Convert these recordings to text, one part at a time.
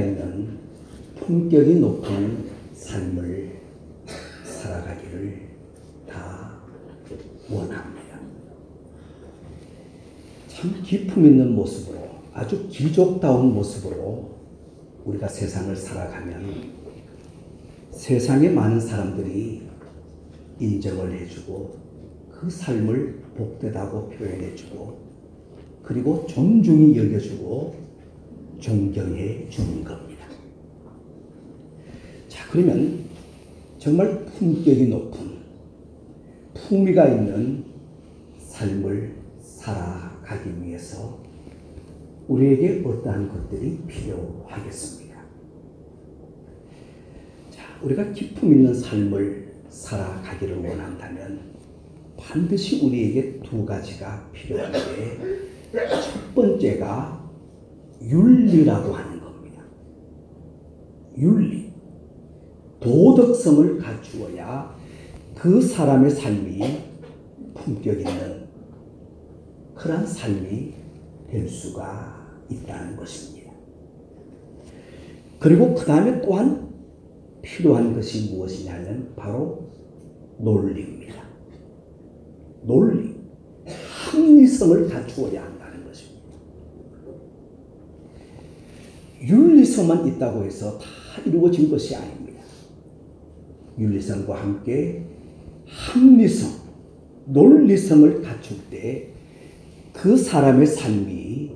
있는 품격이 높은 삶을 살아가기를 다 원합니다. 참 기품 있는 모습으로, 아주 귀족다운 모습으로 우리가 세상을 살아가면 세상에 많은 사람들이 인정을 해주고 그 삶을 복되다고 표현해주고 그리고 존중히 여겨주고 존경해 주는 겁니다. 자, 그러면 정말 품격이 높은 품위가 있는 삶을 살아가기 위해서 우리에게 어떠한 것들이 필요하겠습니까? 자, 우리가 기품 있는 삶을 살아가기를 원한다면 반드시 우리에게 두 가지가 필요한데, 첫 번째가 윤리라고 하는 겁니다. 윤리. 도덕성을 갖추어야 그 사람의 삶이 품격 있는 그런 삶이 될 수가 있다는 것입니다. 그리고 그 다음에 또한 필요한 것이 무엇이냐면 바로 논리입니다. 논리, 합리성을 갖추어야 한다는 것입니다. 윤리성만 있다고 해서 다 이루어진 것이 아닙니다. 윤리성과 함께 합리성, 논리성을 갖출 때 그 사람의 삶이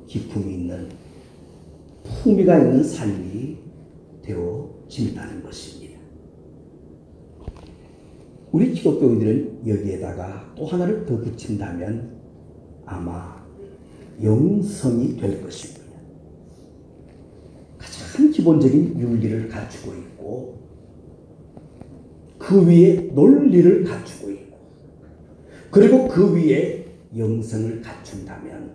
기품이 있는, 품위가 있는 삶이 되어진다는 것입니다. 우리 기독교인들은 여기에다가 또 하나를 더 붙인다면 아마 영성이 될 것입니다. 가장 기본적인 윤리를 갖추고 있고 그 위에 논리를 갖추고 있고 그리고 그 위에 영성을 갖춘다면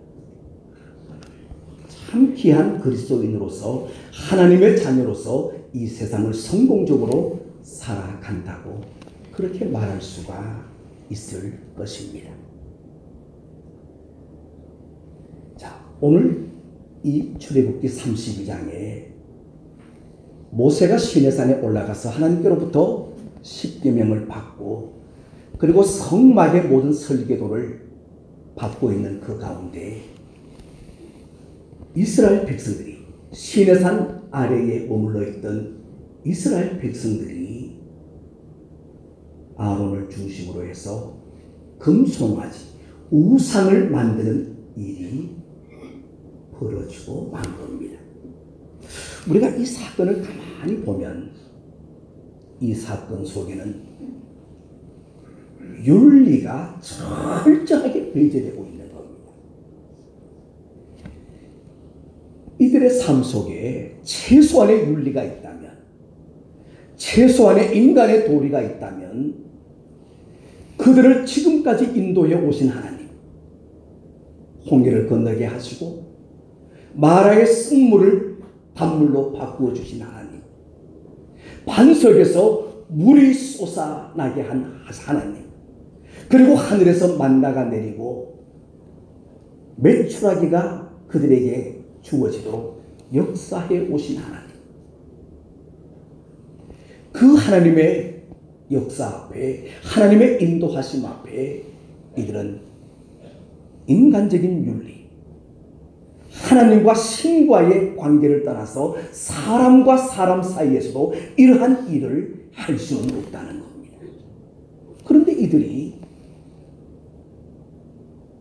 참 귀한 그리스도인으로서 하나님의 자녀로서 이 세상을 성공적으로 살아간다고 그렇게 말할 수가 있을 것입니다. 자, 오늘 이 출애굽기 32장에 모세가 시내산에 올라가서 하나님께로부터 십계명을 받고 그리고 성막의 모든 설계도를 받고 있는 그 가운데 이스라엘 백성들이, 시내산 아래에 머물러 있던 이스라엘 백성들이 아론을 중심으로 해서 금송아지, 우상을 만드는 일이 벌어지고 만 겁니다. 우리가 이 사건을 가만히 보면 이 사건 속에는 윤리가 철저하게 배제되고 있는 겁니다. 이들의 삶 속에 최소한의 윤리가 있다면, 최소한의 인간의 도리가 있다면 그들을 지금까지 인도해 오신 하나님, 홍해를 건너게 하시고 마라의 쓴물을 단물로 바꾸어 주신 하나님, 반석에서 물이 솟아나게 한 하나님, 그리고 하늘에서 만나가 내리고 메추라기가 그들에게 주어지도록 역사해 오신 하나님, 그 하나님의 역사 앞에, 하나님의 인도하심 앞에 이들은 인간적인 윤리, 하나님과 신과의 관계를 떠나서 사람과 사람 사이에서도 이러한 일을 할 수는 없다는 겁니다. 그런데 이들이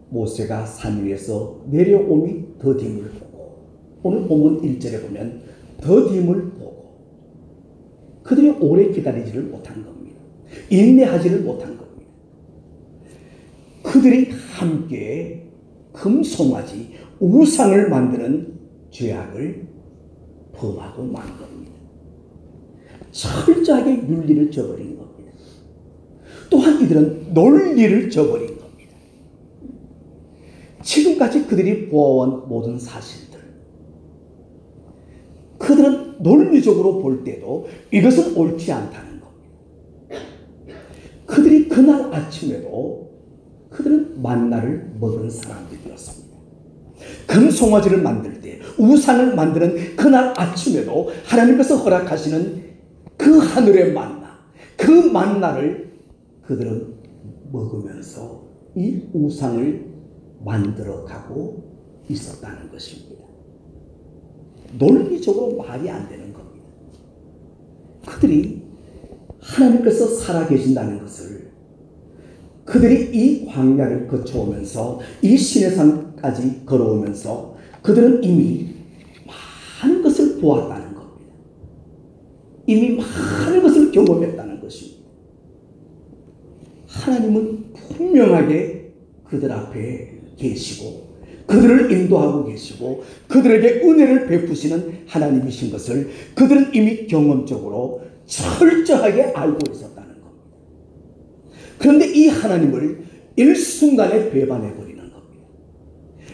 모세가 산 위에서 내려옴이 더딤을 보고, 오늘 본문 1절에 보면 더딤을 보고 그들이 오래 기다리지를 못한 겁니다. 인내하지를 못한 겁니다. 그들이 함께 금송아지, 우상을 만드는 죄악을 범하고 만 겁니다. 철저하게 윤리를 저버린 겁니다. 또한 이들은 논리를 저버린 겁니다. 지금까지 그들이 보아온 모든 사실들, 그들은 논리적으로 볼 때도 이것은 옳지 않다는 겁니다. 그들이 그날 아침에도 그들은 만나를 먹은 사람들이었습니다. 그 금송아지를 만들 때, 우상을 만드는 그날 아침에도 하나님께서 허락하시는 그 하늘의 만나, 그 만나를 그들은 먹으면서 이 우상을 만들어가고 있었다는 것입니다. 논리적으로 말이 안 되는 겁니다. 그들이 하나님께서 살아계신다는 것을, 그들이 이 광야를 거쳐오면서 이 시내산까지 걸어오면서 그들은 이미 많은 것을 보았다는 겁니다. 이미 많은 것을 경험했다는 것입니다. 하나님은 분명하게 그들 앞에 계시고 그들을 인도하고 계시고 그들에게 은혜를 베푸시는 하나님이신 것을 그들은 이미 경험적으로 철저하게 알고 있었다는 겁니다. 그런데 이 하나님을 일순간에 배반해버리는 겁니다.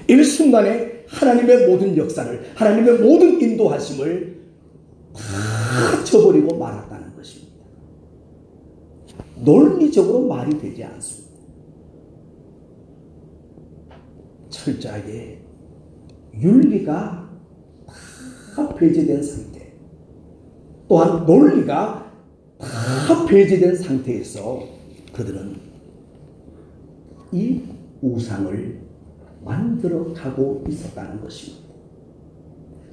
일순간에 하나님의 모든 역사를, 하나님의 모든 인도하심을 다 쳐버리고 말았다는 것입니다. 논리적으로 말이 되지 않습니다. 철저하게 윤리가 다 배제된 상태, 또한 논리가 다 배제된 상태에서 그들은 이 우상을 만들어 가고 있었다는 것입니다.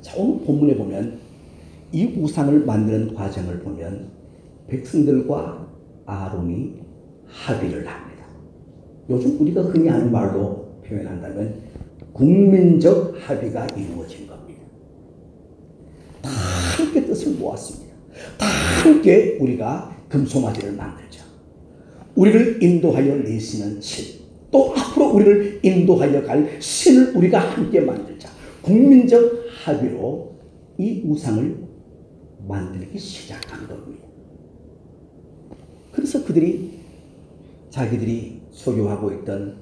자, 오늘 본문에 보면 이 우상을 만드는 과정을 보면 백성들과 아론이 합의를 합니다. 요즘 우리가 흔히 하는 말로 표현한다면 국민적 합의가 이루어진 겁니다. 다 함께 뜻을 모았습니다. 다 함께 우리가 금송아지를 만들자. 우리를 인도하여 내시는 신, 또 앞으로 우리를 인도하여 갈 신을 우리가 함께 만들자. 국민적 합의로 이 우상을 만들기 시작한 겁니다. 그래서 그들이 자기들이 소유하고 있던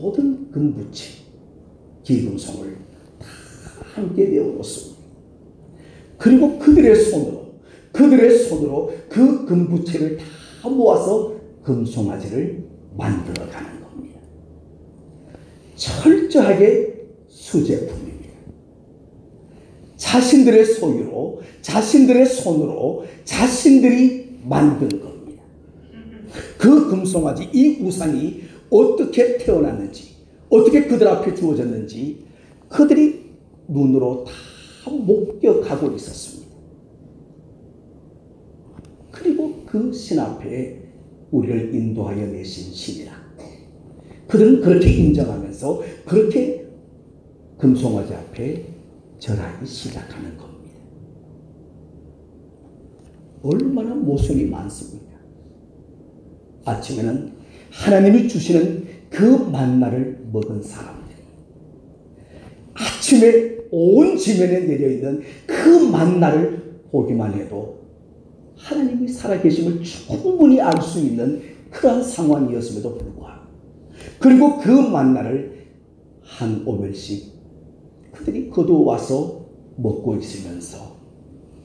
모든 금부치, 기금송을 다 함께 내어놓습니다. 그리고 그들의 손으로 그 금부채를 다 모아서 금송아지를 만들어가는 겁니다. 철저하게 수제품입니다. 자신들의 소유로, 자신들의 손으로 자신들이 만든 겁니다. 그 금송아지, 이 우상이 어떻게 태어났는지, 어떻게 그들 앞에 주어졌는지 그들이 눈으로 다 목격하고 있었습니다. 그리고 그 신 앞에 우리를 인도하여 내신 신이라 그들은 그렇게 인정하면서 그렇게 금송아지 앞에 절하기 시작하는 겁니다. 얼마나 모순이 많습니까? 아침에는 하나님이 주시는 그 만나를 먹은 사람들, 아침에 온 지면에 내려있는 그 만나를 보기만 해도 하나님이 살아계심을 충분히 알 수 있는 그러한 상황이었음에도 불구하고, 그리고 그 만나를 한 오멜씩 그들이 거두어와서 먹고 있으면서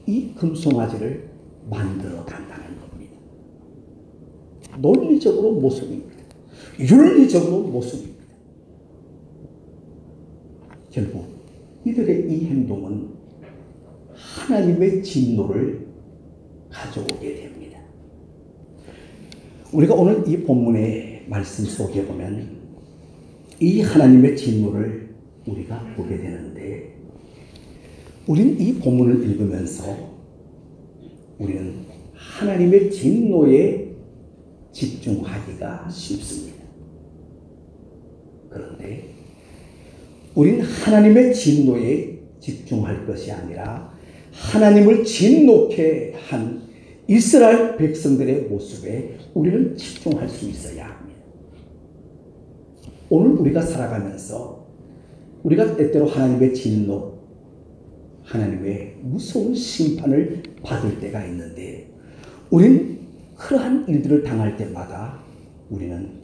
이 금송아지를 만들어 간다는 겁니다. 논리적으로 모순입니다. 윤리적으로 모순입니다. 결국 이들의 이 행동은 하나님의 진노를 가져오게 됩니다. 우리가 오늘 이 본문의 말씀 속에 보면 이 하나님의 진노를 우리가 보게 되는데, 우리는 이 본문을 읽으면서 우리는 하나님의 진노에 집중하기가 쉽습니다. 그런데 우리는 하나님의 진노에 집중할 것이 아니라 하나님을 진노케 한 이스라엘 백성들의 모습에 우리는 집중할 수 있어야 합니다. 오늘 우리가 살아가면서 우리가 때때로 하나님의 진노, 하나님의 무서운 심판을 받을 때가 있는데, 우리는 그러한 일들을 당할 때마다 우리는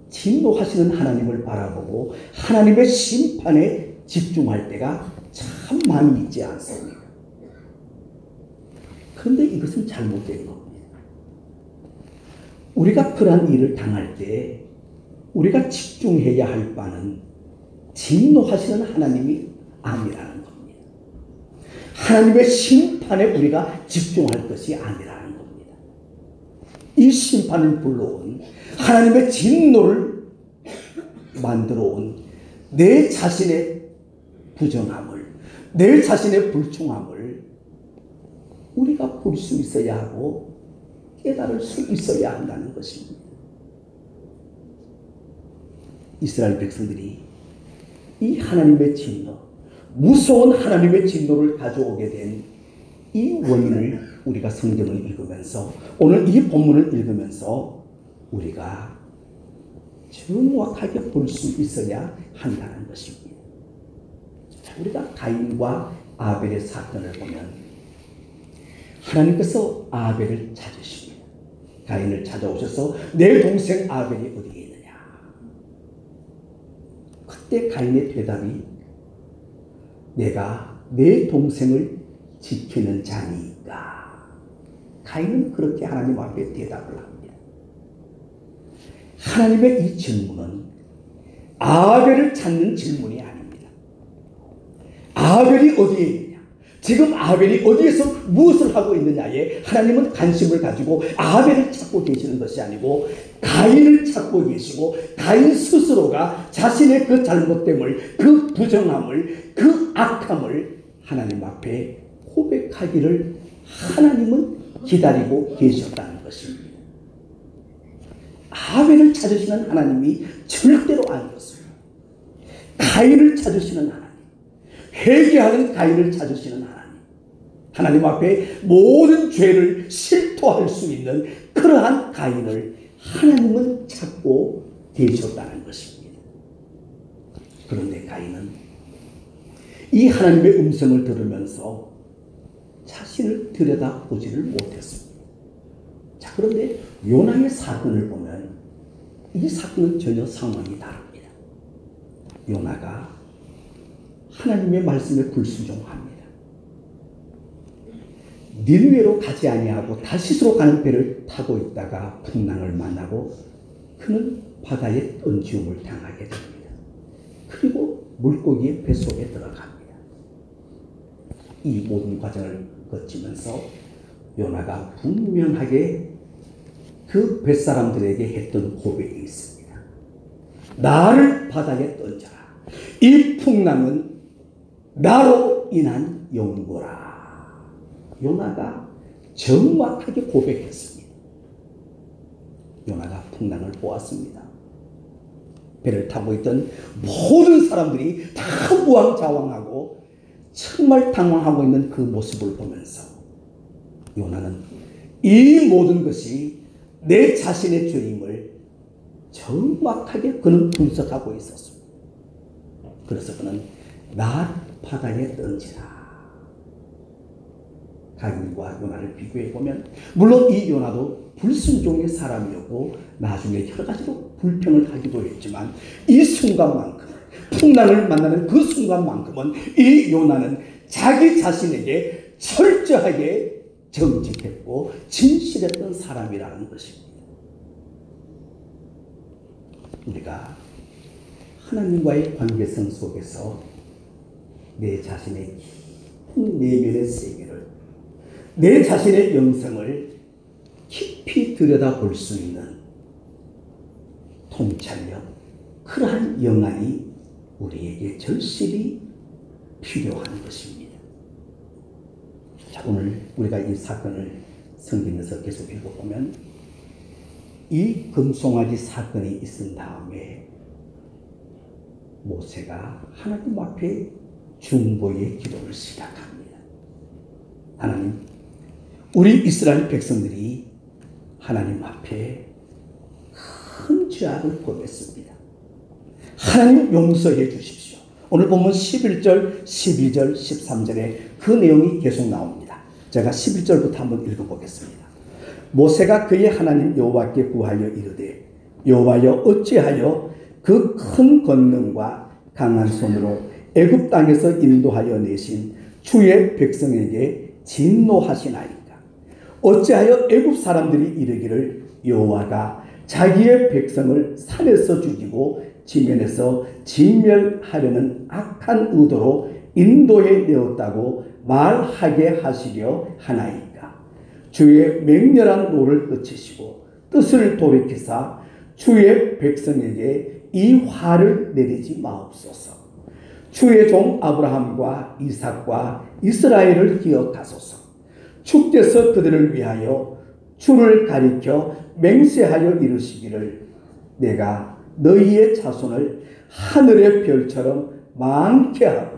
진노하시는 하나님을 바라보고 하나님의 심판에 집중할 때가 참 많이 있지 않습니까? 그런데 이것은 잘못된 겁니다. 우리가 그러한 일을 당할 때 우리가 집중해야 할 바는 진노하시는 하나님이 아니라는 겁니다. 하나님의 심판에 우리가 집중할 것이 아니라는 겁니다. 이 심판을 불러온 하나님의 진노를 만들어온 내 자신의 부정함을, 내 자신의 불충함을 우리가 볼 수 있어야 하고 깨달을 수 있어야 한다는 것입니다. 이스라엘 백성들이 이 하나님의 진노, 무서운 하나님의 진노를 가져오게 된 이 원인을 우리가 성경을 읽으면서, 오늘 이 본문을 읽으면서 우리가 정확하게 볼 수 있어야 한다는 것입니다. 우리가 가인과 아벨의 사건을 보면 하나님께서 아벨을 찾으십니다. 가인을 찾아오셔서 내 동생 아벨이 어디에 있느냐. 그때 가인의 대답이 내가 내 동생을 지키는 자니까. 가인은 그렇게 하나님 앞에 대답을 합니다. 하나님의 이 질문은 아벨을 찾는 질문이 아닙니다. 아벨이 어디에 있느냐, 지금 아벨이 어디에서 무엇을 하고 있느냐에 하나님은 관심을 가지고 아벨을 찾고 계시는 것이 아니고 가인을 찾고 계시고, 가인 스스로가 자신의 그 잘못됨을, 그 부정함을, 그 악함을 하나님 앞에 고백하기를 하나님은 기다리고 계셨다는 것입니다. 아벨을 찾으시는 하나님이 절대로 아니었어요. 가인을 찾으시는 하나님, 회개하는 가인을 찾으시는 하나님, 하나님 앞에 모든 죄를 실토할 수 있는 그러한 가인을 하나님은 찾고 계셨다는 것입니다. 그런데 가인은 이 하나님의 음성을 들으면서 자신을 들여다보지를 못했습니다. 자, 그런데 요나의 사건을 보면 이 사건은 전혀 상황이 다릅니다. 요나가 하나님의 말씀에 불순종합니다. 니느웨로 가지 아니하고 다시스로 가는 배를 타고 있다가 풍랑을 만나고 그는 바다에 던지움을 당하게 됩니다. 그리고 물고기의 뱃속에 들어갑니다. 이 모든 과정을 거치면서 요나가 분명하게 그 뱃사람들에게 했던 고백이 있습니다. 나를 바다에 던져라. 이 풍랑은 나로 인한 영거라. 요나가 정확하게 고백했습니다. 요나가 풍랑을 보았습니다. 배를 타고 있던 모든 사람들이 다 우왕좌왕하고 정말 당황하고 있는 그 모습을 보면서 요나는 이 모든 것이 내 자신의 죄임을 정확하게 그는 분석하고 있었습니다. 그래서 그는 나 바다에 던지라. 가인과 요나를 비교해 보면 물론 이 요나도 불순종의 사람이었고 나중에 여러 가지로 불평을 하기도 했지만 이 순간만큼, 풍랑을 만나는 그 순간만큼은 이 요나는 자기 자신에게 철저하게 정직했고 진실했던 사람이라는 것입니다. 우리가 하나님과의 관계성 속에서 내 자신의 깊은 내면의 세계를, 내 자신의 영성을 깊이 들여다볼 수 있는 통찰력, 그러한 영안이 우리에게 절실히 필요한 것입니다. 자, 오늘 우리가 이 사건을 성경에서 계속 읽어보면 이 금송아지 사건이 있은 다음에 모세가 하나님 앞에 중보의 기도를 시작합니다. 하나님, 우리 이스라엘 백성들이 하나님 앞에 큰 죄악을 범했습니다. 하나님 용서해 주십시오. 오늘 보면 11절, 12절, 13절에 그 내용이 계속 나옵니다. 제가 11절부터 한번 읽어보겠습니다. 모세가 그의 하나님 여호와께 구하여 이르되 여호와여 어찌하여 그 큰 권능과 강한 손으로 애굽 땅에서 인도하여 내신 주의 백성에게 진노하시나이까. 어찌하여 애굽 사람들이 이르기를 여호와가 자기의 백성을 산에서 죽이고 지면에서 진멸하려는 악한 의도로 인도해 내었다고 말하게 하시려 하나이까. 주의 맹렬한 노를 그치시고 뜻을 돌이키사 주의 백성에게 이 화를 내리지 마옵소서. 주의 종 아브라함과 이삭과 이스라엘을 기억하소서. 주께서 그들을 위하여 주를 가리켜 맹세하여 이르시기를 내가 너희의 자손을 하늘의 별처럼 많게 하고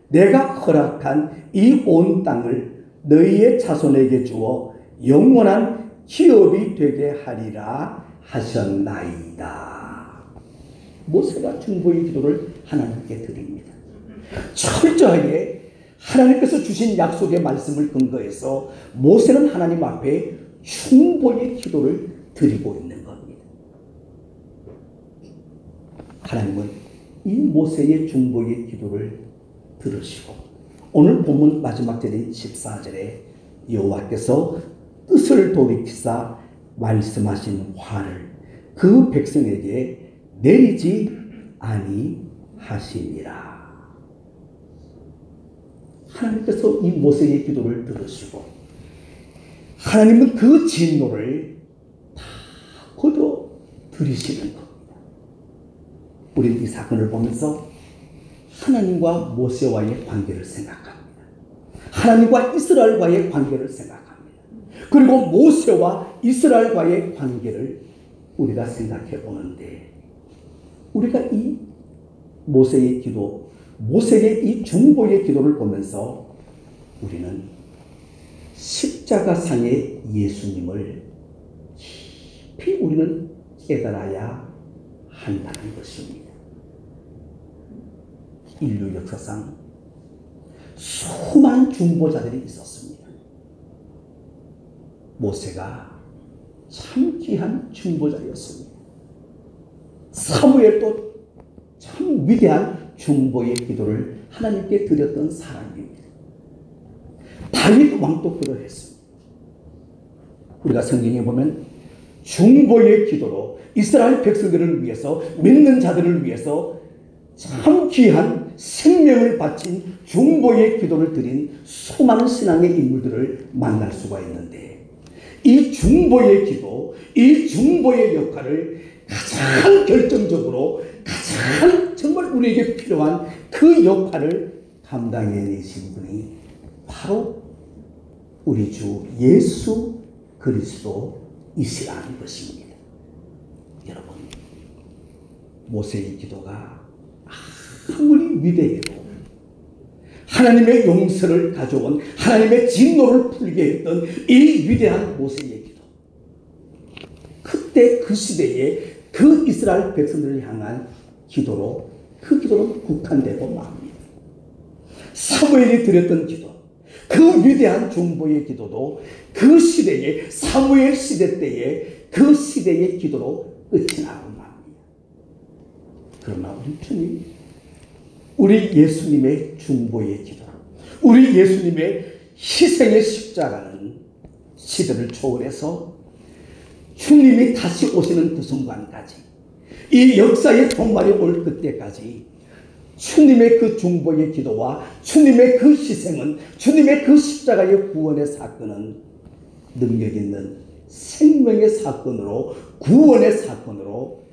내가 허락한 이 온 땅을 너희의 자손에게 주어 영원한 기업이 되게 하리라 하셨나이다. 모세가 중보의 기도를 하나님께 드립니다. 철저하게 하나님께서 주신 약속의 말씀을 근거해서 모세는 하나님 앞에 중보의 기도를 드리고 있는 겁니다. 하나님은 이 모세의 중보의 기도를 들으시고 오늘 본문 마지막 절인 14절에 여호와께서 뜻을 돌이키사 말씀하신 화를 그 백성에게 내리지 아니하시니라. 하나님께서 이 모세의 기도를 들으시고 하나님은 그 진노를 다 거둬 들이시는 겁니다. 우리는 이 사건을 보면서 하나님과 모세와의 관계를 생각합니다. 하나님과 이스라엘과의 관계를 생각합니다. 그리고 모세와 이스라엘과의 관계를 우리가 생각해 보는데 우리가 이 모세의 기도, 모세의 이 중보의 기도를 보면서 우리는 십자가상의 예수님을 깊이 우리는 깨달아야 한다는 것입니다. 인류 역사상 수많은 중보자들이 있었습니다. 모세가 참 귀한 중보자였습니다. 사무엘도 참 위대한 중보의 기도를 하나님께 드렸던 사람입니다. 다윗 왕도 그러했습니다. 우리가 성경에 보면 중보의 기도로 이스라엘 백성들을 위해서, 믿는 자들을 위해서 참 귀한 생명을 바친 중보의 기도를 드린 수많은 신앙의 인물들을 만날 수가 있는데 이 중보의 기도, 이 중보의 역할을 가장 결정적으로 가장 정말 우리에게 필요한 그 역할을 감당해내신 분이 바로 우리 주 예수 그리스도이시라는 것입니다. 여러분, 모세의 기도가 아무리 위대해도 하나님의 용서를 가져온, 하나님의 진노를 풀게 했던 이 위대한 모세의 기도, 그때 그 시대에 그 이스라엘 백성들을 향한 기도로 그 기도는 국한되고 맙니다. 사무엘이 드렸던 기도, 그 위대한 중보의 기도도 그 시대에, 사무엘 시대 때에 그 시대의 기도로 끝이 나고 맙니다. 그러나 우리 주님, 우리 예수님의 중보의 기도, 우리 예수님의 희생의 십자가는 시대를 초월해서 주님이 다시 오시는 그 순간까지, 이 역사의 종말이 올 그때까지 주님의 그 중보의 기도와 주님의 그 희생은, 주님의 그 십자가의 구원의 사건은 능력 있는 생명의 사건으로, 구원의 사건으로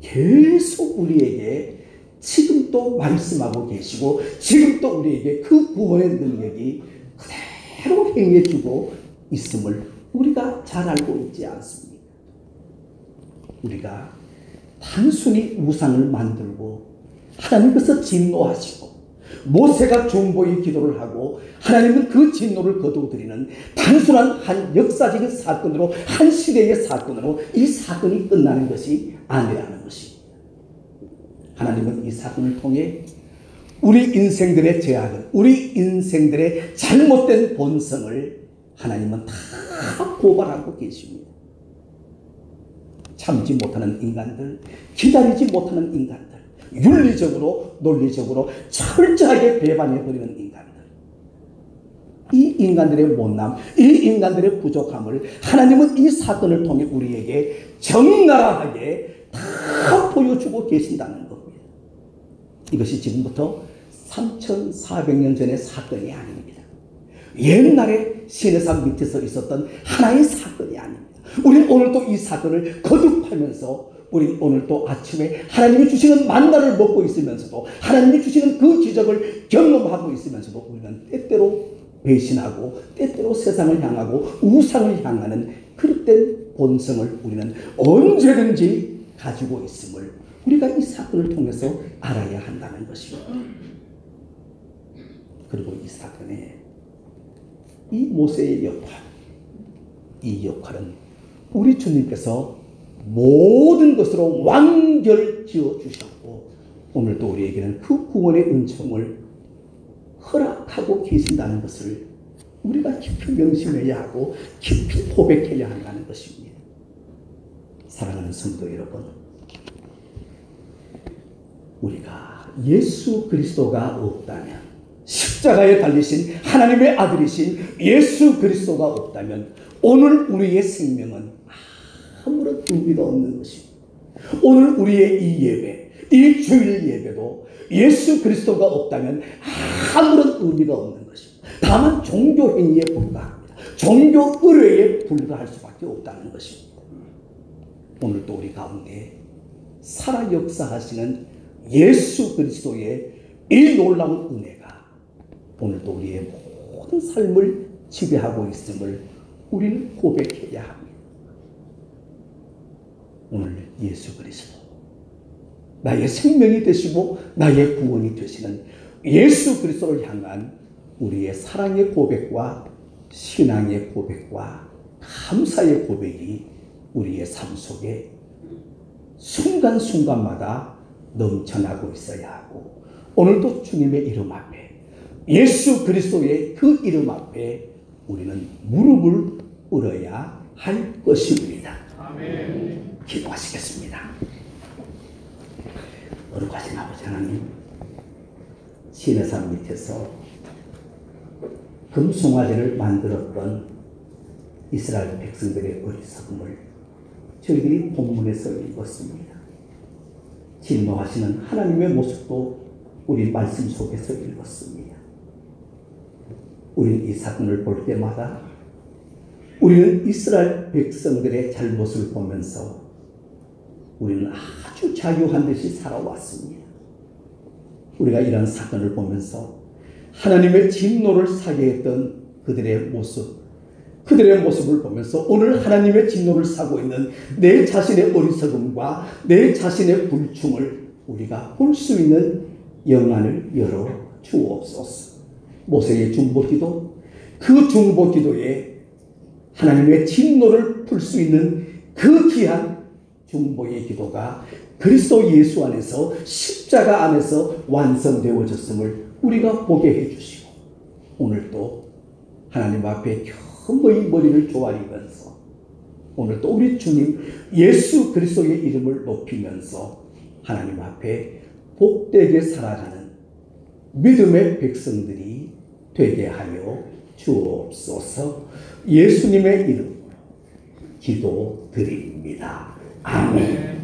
계속 우리에게 지금도 말씀하고 계시고 지금도 우리에게 그 구원의 능력이 그대로 행해주고 있음을 우리가 잘 알고 있지 않습니까? 우리가 단순히 우상을 만들고 하나님께서 진노하시고 모세가 중보의 기도를 하고 하나님은 그 진노를 거두어드리는 단순한 한 역사적인 사건으로, 한 시대의 사건으로 이 사건이 끝나는 것이 아니라는 것입니다. 하나님은 이 사건을 통해 우리 인생들의 죄악을, 우리 인생들의 잘못된 본성을 하나님은 다 고발하고 계십니다. 참지 못하는 인간들, 기다리지 못하는 인간들, 윤리적으로, 논리적으로 철저하게 배반해버리는 인간들, 이 인간들의 못남, 이 인간들의 부족함을 하나님은 이 사건을 통해 우리에게 적나라하게 다 보여주고 지켜주고 계신다는 겁니다. 이것이 지금부터 3400년 전의 사건이 아닙니다. 옛날에 시내산 밑에서 있었던 하나의 사건이 아닙니다. 우리는 오늘도 이 사건을 거듭하면서 우리는 오늘도 아침에 하나님이 주시는 만나를 먹고 있으면서도 하나님이 주시는 그 기적을 경험하고 있으면서도 우리는 때때로 배신하고 때때로 세상을 향하고 우상을 향하는 그릇된 본성을 우리는 언제든지 가지고 있음을 우리가 이 사건을 통해서 알아야 한다는 것입니다. 그리고 이 사건에 이 모세의 역할, 이 역할은 우리 주님께서 모든 것으로 완결 지어 주셨고 오늘도 우리에게는 그 구원의 은총을 허락하고 계신다는 것을 우리가 깊이 명심해야 하고 깊이 고백해야 한다는 것입니다. 사랑하는 성도 여러분, 우리가 예수 그리스도가 없다면, 십자가에 달리신 하나님의 아들이신 예수 그리스도가 없다면 오늘 우리의 생명은 아무런 의미가 없는 것입니다. 오늘 우리의 이 예배, 이 주일 예배도 예수 그리스도가 없다면 아무런 의미가 없는 것입니다. 다만 종교 행위에 불과합니다. 종교 의뢰에 불과할 수밖에 없다는 것입니다. 오늘도 우리 가운데 살아 역사하시는 예수 그리스도의 이 놀라운 은혜가 오늘도 우리의 모든 삶을 지배하고 있음을 우리는 고백해야 합니다. 오늘 예수 그리스도, 나의 생명이 되시고 나의 구원이 되시는 예수 그리스도를 향한 우리의 사랑의 고백과 신앙의 고백과 감사의 고백이 우리의 삶 속에 순간순간마다 넘쳐나고 있어야 하고 오늘도 주님의 이름 앞에 예수 그리스도의 그 이름 앞에 우리는 무릎을 꿇어야 할 것입니다. 아멘. 기도하시겠습니다. 거룩하신 아버지 하나님, 시내산 밑에서 금송아지를 만들었던 이스라엘 백성들의 어리석음을 저희들이 본문에서 읽었습니다. 진노하시는 하나님의 모습도 우리 말씀 속에서 읽었습니다. 우리는 이 사건을 볼 때마다 우리는 이스라엘 백성들의 잘못을 보면서 우리는 아주 자유한 듯이 살아왔습니다. 우리가 이런 사건을 보면서 하나님의 진노를 사게 했던 그들의 모습을 보면서 오늘 하나님의 진노를 사고 있는 내 자신의 어리석음과 내 자신의 불충을 우리가 볼 수 있는 영안을 열어 주옵소서. 모세의 중보기도, 그 중보기도에 하나님의 진노를 풀 수 있는 그 귀한 중보의 기도가 그리스도 예수 안에서 십자가 안에서 완성되어졌음을 우리가 보게 해주시고 오늘도 하나님 앞에 겸허히 머리를 조아리면서 오늘도 우리 주님 예수 그리스도의 이름을 높이면서 하나님 앞에 복되게 살아가는 믿음의 백성들이 되게 하여 주옵소서. 예수님의 이름으로 기도드립니다. 아멘.